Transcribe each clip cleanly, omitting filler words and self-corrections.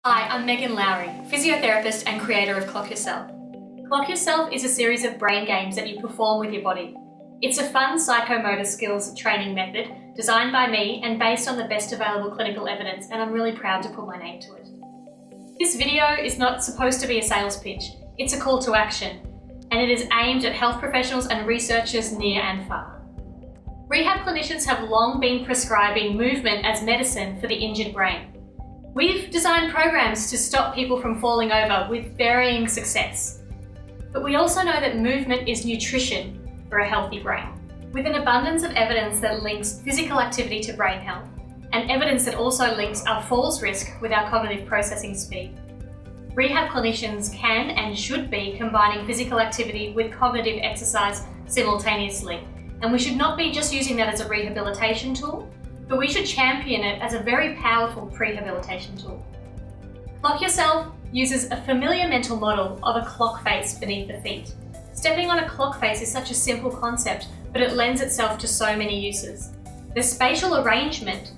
Hi, I'm Megan Lowry, physiotherapist and creator of Clock Yourself. Clock Yourself is a series of brain games that you perform with your body. It's a fun psychomotor skills training method designed by me and based on the best available clinical evidence, and I'm really proud to put my name to it. This video is not supposed to be a sales pitch, it's a call to action, and it is aimed at health professionals and researchers near and far. Rehab clinicians have long been prescribing movement as medicine for the injured brain. We've designed programs to stop people from falling over with varying success. But we also know that movement is nutrition for a healthy brain, with an abundance of evidence that links physical activity to brain health, and evidence that also links our falls risk with our cognitive processing speed. Rehab clinicians can and should be combining physical activity with cognitive exercise simultaneously, and we should not be just using that as a rehabilitation tool, but we should champion it as a very powerful prehabilitation tool. Clock Yourself uses a familiar mental model of a clock face beneath the feet. Stepping on a clock face is such a simple concept, but it lends itself to so many uses. The spatial arrangement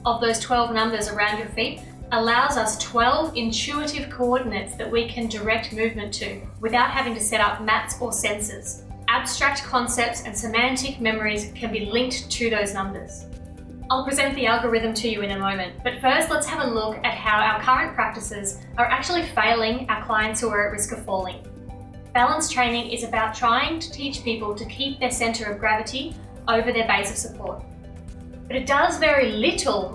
of those 12 numbers around your feet allows us 12 intuitive coordinates that we can direct movement to without having to set up mats or sensors. Abstract concepts and semantic memories can be linked to those numbers. I'll present the algorithm to you in a moment, but first let's have a look at how our current practices are actually failing our clients who are at risk of falling. Balance training is about trying to teach people to keep their centre of gravity over their base of support. But it does very little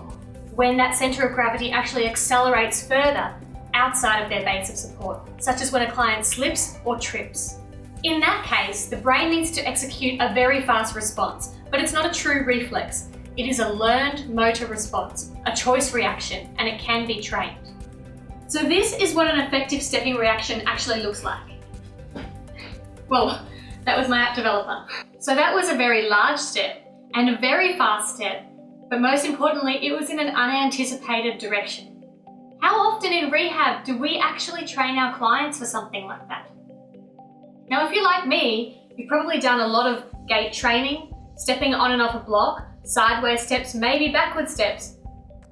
when that centre of gravity actually accelerates further outside of their base of support, such as when a client slips or trips. In that case, the brain needs to execute a very fast response, but it's not a true reflex. It is a learned motor response, a choice reaction, and it can be trained. So this is what an effective stepping reaction actually looks like. Well, that was my app developer. So that was a very large step and a very fast step, but most importantly, it was in an unanticipated direction. How often in rehab do we actually train our clients for something like that? Now, if you're like me, you've probably done a lot of gait training, stepping on and off a block, sideways steps, maybe backward steps.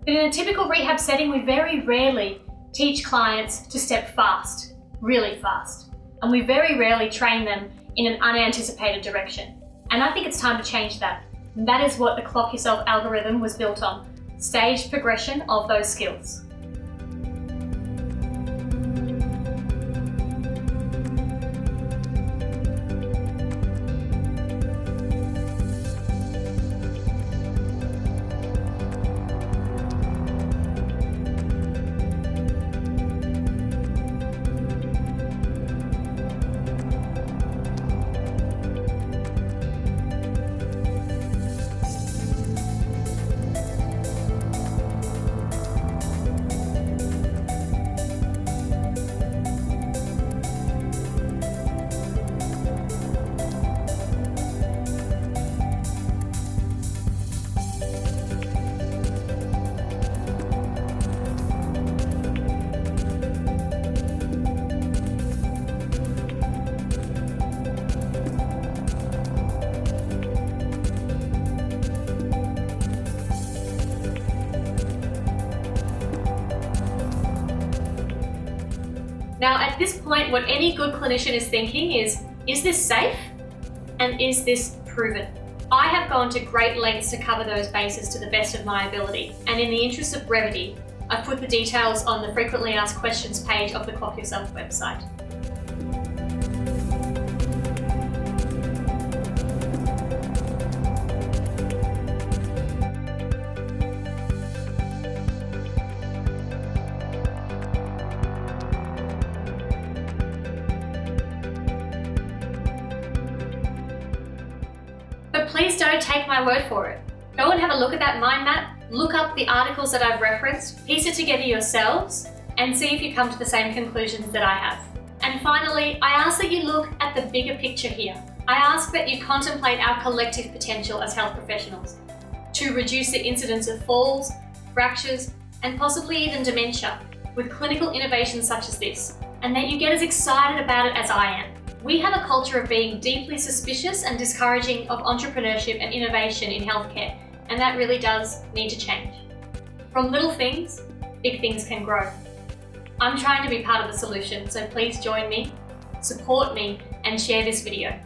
But in a typical rehab setting, we very rarely teach clients to step fast, really fast. And we very rarely train them in an unanticipated direction. And I think it's time to change that. And that is what the Clock Yourself algorithm was built on, staged progression of those skills. Now, at this point, what any good clinician is thinking is this safe? And is this proven? I have gone to great lengths to cover those bases to the best of my ability. And in the interest of brevity, I've put the details on the frequently asked questions page of the Clock Yourself website. But please don't take my word for it. Go and have a look at that mind map, look up the articles that I've referenced, piece it together yourselves, and see if you come to the same conclusions that I have. And finally, I ask that you look at the bigger picture here. I ask that you contemplate our collective potential as health professionals to reduce the incidence of falls, fractures, and possibly even dementia with clinical innovations such as this, and that you get as excited about it as I am. We have a culture of being deeply suspicious and discouraging of entrepreneurship and innovation in healthcare, and that really does need to change. From little things, big things can grow. I'm trying to be part of the solution, so please join me, support me, and share this video.